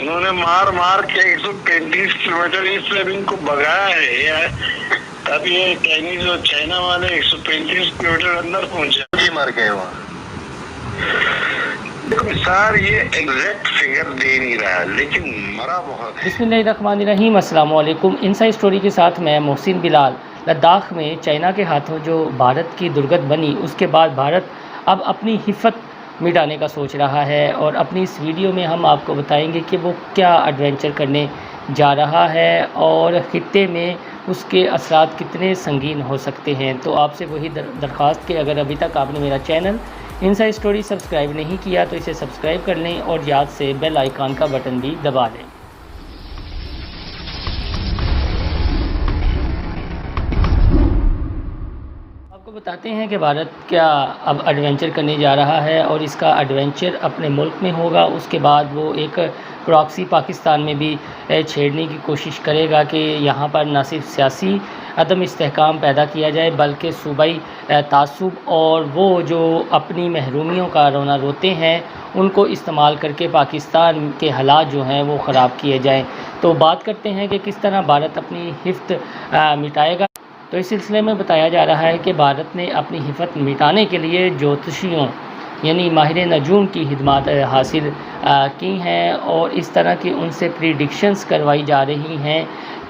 انہوں نے مار مار کے 135 کلومیٹر اس زمین کو بگایا ہے، تب یہ چائنیز اور چائنا والے 135 کلومیٹر اندر پہنچے مر گئے وہاں۔ سر یہ ایگزیکٹ فگر دے نہیں رہا لیکن مرا بہت ہے۔ بسم اللہ الرحمن الرحیم، السلام علیکم۔ انسائیڈ اسٹوری کے ساتھ میں محسن بلال۔ لداخ میں چائنا کے ہاتھوں جو بھارت کی درگت بنی، اس کے بعد بھارت اب اپنی حفت مٹانے کا سوچ رہا ہے، اور اپنی اس ویڈیو میں ہم آپ کو بتائیں گے کہ وہ کیا ایڈونچر کرنے جا رہا ہے اور خطے میں اس کے اثرات کتنے سنگین ہو سکتے ہیں۔ تو آپ سے وہی درخواست کہ اگر ابھی تک آپ نے میرا چینل انسائیڈ اسٹوری سبسکرائب نہیں کیا تو اسے سبسکرائب کر لیں اور یاد سے بیل آئیکن کا بٹن بھی دبا لیں۔ آپ کو بتاتے ہیں کہ بھارت کیا اب ایڈونچر کرنے جا رہا ہے، اور اس کا ایڈونچر اپنے ملک میں ہوگا۔ اس کے بعد وہ ایک پراکسی پاکستان میں بھی چھیڑنے کی کوشش کرے گا کہ یہاں پر نہ صرف سیاسی عدم استحکام پیدا کیا جائے بلکہ صوبائی تعصب اور وہ جو اپنی محرومیوں کا رونا روتے ہیں ان کو استعمال کر کے پاکستان کے حالات جو ہیں وہ خراب کیے جائیں۔ تو بات کرتے ہیں کہ کس طرح بھارت اپنی حفت مٹائے گا۔ تو اس سلسلے میں بتایا جا رہا ہے کہ بھارت نے اپنی حفت مٹانے کے لیے جوتشیوں یعنی ماہر نجوم کی خدمات حاصل کی ہیں، اور اس طرح کی ان سے پریڈکشنز کروائی جا رہی ہیں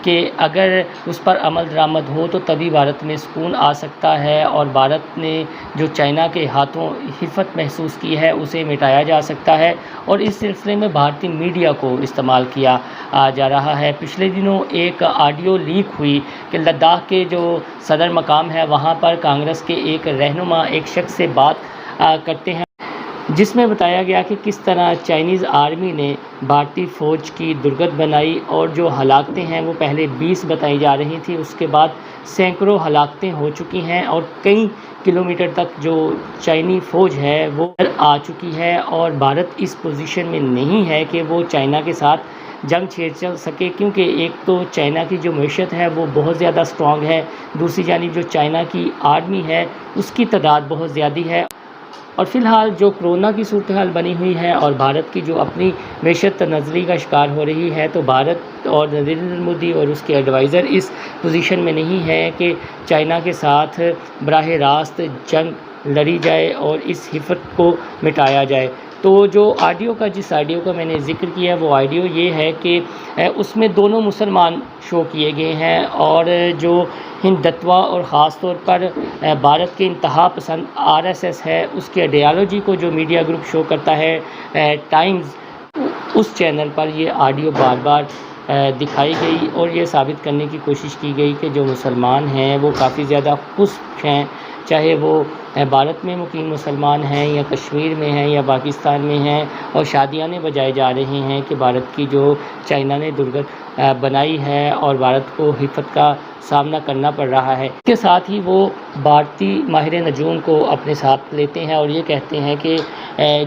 کہ اگر اس پر عمل درآمد ہو تو تبھی بھارت میں سکون آ سکتا ہے، اور بھارت نے جو چائنا کے ہاتھوں حفت محسوس کی ہے اسے مٹایا جا سکتا ہے۔ اور اس سلسلے میں بھارتی میڈیا کو استعمال کیا جا رہا ہے۔ پچھلے دنوں ایک آڈیو لیک ہوئی کہ لداخ کے جو صدر مقام ہے وہاں پر کانگریس کے ایک رہنما ایک شخص سے بات کرتے ہیں، جس میں بتایا گیا کہ کس طرح چائنیز آرمی نے بھارتی فوج کی درگت بنائی، اور جو ہلاکتیں ہیں وہ پہلے 20 بتائی جا رہی تھی، اس کے بعد سینکڑوں ہلاکتیں ہو چکی ہیں، اور کئی کلومیٹر تک جو چائنی فوج ہے وہ آ چکی ہے، اور بھارت اس پوزیشن میں نہیں ہے کہ وہ چائنا کے ساتھ جنگ چھیڑ چل سکے، کیونکہ ایک تو چائنا کی جو معیشت ہے وہ بہت زیادہ سٹرونگ ہے، دوسری جانب جو چائنا کی آرمی ہے اس کی تعداد بہت زیادہ ہے، اور فی الحال جو کرونا کی صورتحال بنی ہوئی ہے اور بھارت کی جو اپنی معیشت تنزلی کا شکار ہو رہی ہے، تو بھارت اور نریندر مودی اور اس کے ایڈوائزر اس پوزیشن میں نہیں ہے کہ چائنا کے ساتھ براہ راست جنگ لڑی جائے اور اس حفت کو مٹایا جائے۔ تو جو جس آڈیو کا میں نے ذکر کیا وہ آڈیو یہ ہے کہ اس میں دونوں مسلمان شو کیے گئے ہیں، اور جو ہندتوا اور خاص طور پر بھارت کے انتہا پسند RSS ہے اس کے آئیڈیالوجی کو جو میڈیا گروپ شو کرتا ہے ٹائمز، اس چینل پر یہ آڈیو بار بار دکھائی گئی، اور یہ ثابت کرنے کی کوشش کی گئی کہ جو مسلمان ہیں وہ کافی زیادہ خوش ہیں، چاہے وہ بھارت میں مقیم مسلمان ہیں یا کشمیر میں ہیں یا پاکستان میں ہیں، اور شادیانے بجائے جا رہے ہیں کہ بھارت کی جو چائنا نے درگت بنائی ہے اور بھارت کو حفت کا سامنا کرنا پڑ رہا ہے۔ اس کے ساتھ ہی وہ بھارتی ماہر نجوم کو اپنے ساتھ لیتے ہیں اور یہ کہتے ہیں کہ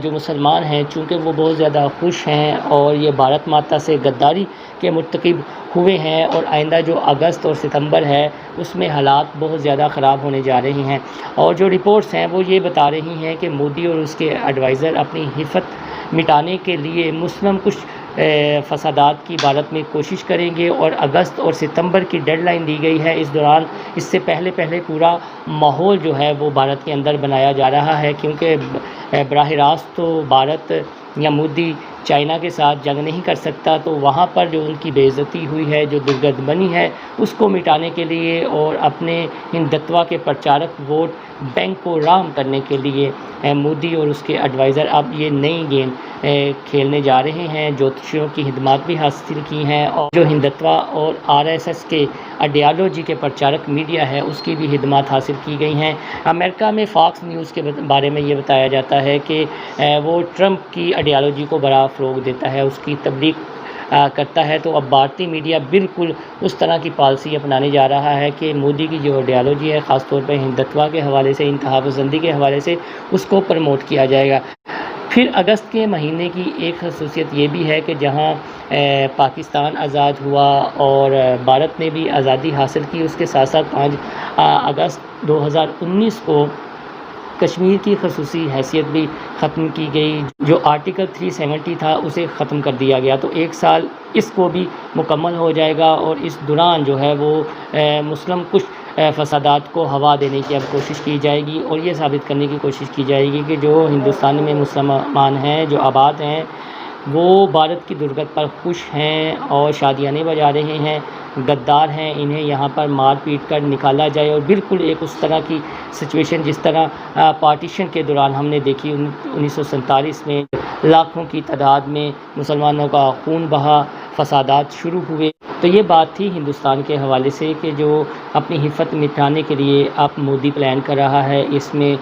جو مسلمان ہیں چونکہ وہ بہت زیادہ خوش ہیں اور یہ بھارت ماتا سے غداری کے مرتکب ہوئے ہیں، اور آئندہ جو اگست اور ستمبر ہے اس میں حالات بہت زیادہ خراب ہونے جا رہے ہیں، اور جو رپورٹس ہیں وہ یہ بتا رہی ہیں کہ مودی اور اس کے ایڈوائزر اپنی حفت مٹانے کے لیے مسلم کچھ فسادات کی بھارت میں کوشش کریں گے، اور اگست اور ستمبر کی ڈیڈ لائن دی گئی ہے۔ اس دوران اس سے پہلے پورا ماحول جو ہے وہ بھارت کے اندر بنایا جا رہا ہے، کیونکہ براہ راست تو بھارت یا مودی چائنا کے ساتھ جنگ نہیں کر سکتا، تو وہاں پر جو ان کی بے عزتی ہوئی ہے، جو درگت بنی ہے، اس کو مٹانے کے لیے اور اپنے ہندتوا کے پرچارک ووٹ بینک کو رام کرنے کے لیے مودی اور اس کے ایڈوائزر اب یہ نئی گیم کھیلنے جا رہے ہیں۔ جوتشیوں کی خدمات بھی حاصل کی ہیں، اور جو ہندتوا اور RSS کے آئیڈیالوجی کے پرچارک میڈیا ہے اس کی بھی خدمات حاصل کی گئی ہیں۔ امریکہ میں فاکس نیوز کے بارے میں یہ بتایا جاتا ہے کہ وہ ٹرمپ کی آئیڈیالوجی کو بڑا فروغ دیتا ہے، اس کی تبلیغ کرتا ہے۔ تو اب بھارتی میڈیا بالکل اس طرح کی پالیسی اپنانے جا رہا ہے کہ مودی کی جو آئیڈیالوجی ہے خاص طور پہ ہندتوا کے حوالے سے، انتہا پسندی کے حوالے سے، اس کو پروموٹ کیا جائے گا۔ پھر اگست کے مہینے کی ایک خصوصیت یہ بھی ہے کہ جہاں پاکستان آزاد ہوا اور بھارت نے بھی آزادی حاصل کی، اس کے ساتھ ساتھ 5 اگست 2019 کو کشمیر کی خصوصی حیثیت بھی ختم کی گئی، جو آرٹیکل 370 تھا اسے ختم کر دیا گیا، تو 1 سال اس کو بھی مکمل ہو جائے گا، اور اس دوران جو ہے وہ مسلم کش فسادات کو ہوا دینے کی اب کوشش کی جائے گی، اور یہ ثابت کرنے کی کوشش کی جائے گی کہ جو ہندوستان میں مسلمان ہیں، جو آباد ہیں، وہ بھارت کی درگت پر خوش ہیں اور شادیاں نہیں بجا رہے ہیں، غدار ہیں، انہیں یہاں پر مار پیٹ کر نکالا جائے، اور بالکل ایک اس طرح کی سچویشن جس طرح پارٹیشن کے دوران ہم نے دیکھی 1947 میں لاکھوں کی تعداد میں مسلمانوں کا خون بہا، فسادات شروع ہوئے۔ تو یہ بات تھی ہندوستان کے حوالے سے کہ جو اپنی حفت مٹانے کے لیے اب مودی پلان کر رہا ہے، اس میں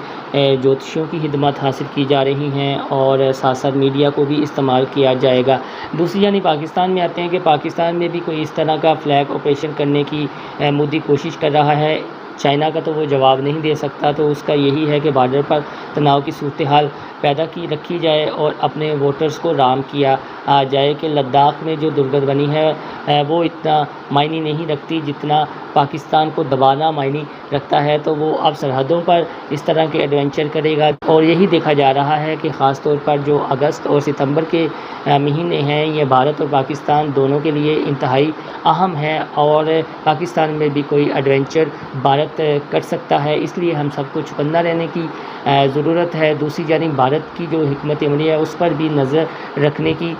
جوتشیوں کی خدمات حاصل کی جا رہی ہیں، اور ساتھ ساتھ میڈیا کو بھی استعمال کیا جائے گا۔ دوسری یعنی پاکستان میں آتے ہیں کہ پاکستان میں بھی کوئی اس طرح کا فلیگ آپریشن کرنے کی مودی کوشش کر رہا ہے۔ چائنا کا تو وہ جواب نہیں دے سکتا، تو اس کا یہی ہے کہ بارڈر پر تناؤ کی صورتحال پیدا رکھی جائے اور اپنے ووٹرز کو رام کیا جائے کہ لداخ میں جو درگت بنی ہے وہ اتنا معنی نہیں رکھتی جتنا پاکستان کو دبانا معنی رکھتا ہے، تو وہ اب سرحدوں پر اس طرح کے ایڈونچر کرے گا، اور یہی دیکھا جا رہا ہے کہ خاص طور پر جو اگست اور ستمبر کے مہینے ہیں، یہ بھارت اور پاکستان دونوں کے لیے انتہائی اہم ہے، اور پاکستان میں بھی کوئی ایڈونچر بھارت کر سکتا ہے، اس لیے ہم سب کو چوکندہ رہنے کی ضرورت ہے۔ دوسری جانب بھارت کی جو حکمت عملی ہے اس پر بھی نظر رکھنے کی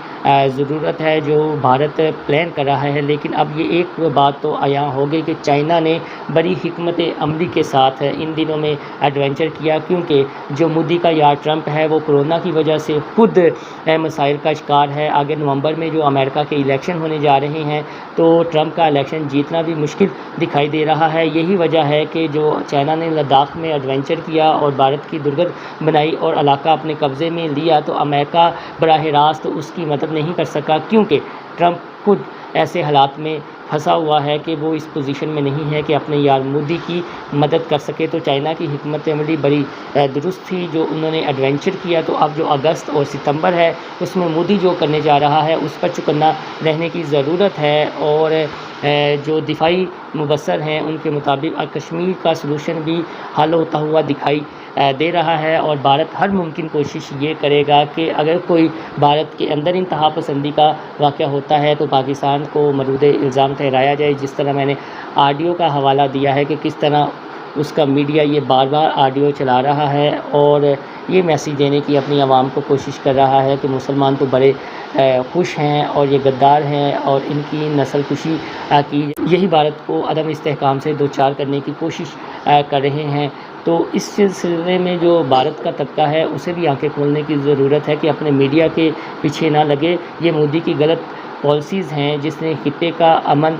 ضرورت ہے جو بھارت پلان کر رہا ہے، لیکن اب یہ ایک بات تو عیاں ہو گئی کہ چائنا نے بڑی حکمت عملی کے ساتھ ان دنوں میں ایڈونچر کیا، کیونکہ جو مودی کا یار ٹرمپ ہے وہ کورونا کی وجہ سے خود مسائل کا شکار ہے۔ آگے نومبر میں جو امریکہ کے الیکشن ہونے جا رہے ہیں، تو ٹرمپ کا الیکشن جیتنا بھی مشکل دکھائی دے رہا ہے۔ یہی وجہ ہے کہ جو چائنا نے لداخ میں ایڈونچر کیا اور بھارت کی درگت بنائی اور علاقہ اپنے قبضے میں لیا، تو امریکہ براہ راست اس کی مدد نہیں کر سکا، کیونکہ ٹرمپ خود ایسے حالات میں پھنسا ہوا ہے کہ وہ اس پوزیشن میں نہیں ہے کہ اپنے یار مودی کی مدد کر سکے۔ تو چائنا کی حکمت عملی بڑی درست تھی جو انہوں نے ایڈونچر کیا، تو اب جو اگست اور ستمبر ہے اس میں مودی جو کرنے جا رہا ہے اس پر چوکنا رہنے کی ضرورت ہے، اور جو دفاعی مبصر ہیں ان کے مطابق کشمیر کا سلوشن بھی حل ہوتا ہوا دکھائی دے رہا ہے، اور بھارت ہر ممکن کوشش یہ کرے گا کہ اگر کوئی بھارت کے اندر انتہا پسندی کا واقعہ ہوتا ہے تو پاکستان کو مورد الزام ٹھہرایا جائے، جس طرح میں نے آڈیو کا حوالہ دیا ہے کہ کس طرح اس کا میڈیا یہ بار بار آڈیو چلا رہا ہے اور یہ میسیج دینے کی اپنی عوام کو کوشش کر رہا ہے کہ مسلمان تو بڑے خوش ہیں اور یہ غدار ہیں اور ان کی نسل کشی کی یہی بھارت کو عدم استحکام سے دوچار کرنے کی کوشش کر رہے ہیں۔ تو اس سلسلے میں جو بھارت کا طبقہ ہے اسے بھی آنکھیں کھولنے کی ضرورت ہے کہ اپنے میڈیا کے پیچھے نہ لگے۔ یہ مودی کی غلط پالیسیز ہیں جس نے خطے کا امن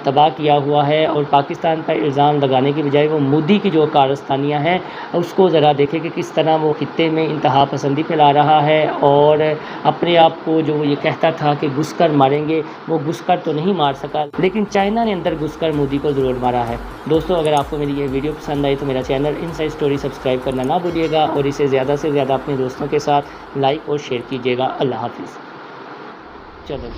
تباہ کیا ہوا ہے، اور پاکستان پر الزام لگانے کی بجائے وہ مودی کی جو کارستانیاں ہیں اس کو ذرا دیکھیں کہ کس طرح وہ خطے میں انتہا پسندی پھیلا رہا ہے، اور اپنے آپ کو جو یہ کہتا تھا کہ گھس کر ماریں گے، وہ گھس کر تو نہیں مار سکا، لیکن چائنا نے اندر گھس کر مودی کو ضرور مارا ہے۔ دوستو، اگر آپ کو میری یہ ویڈیو پسند آئی تو میرا چینل انسائیڈ اسٹوری سبسکرائب کرنا نہ بھولیے گا، اور اسے زیادہ سے زیادہ اپنے دوستوں کے ساتھ لائک اور شیئر کیجیے گا۔ اللہ حافظ۔ چلو۔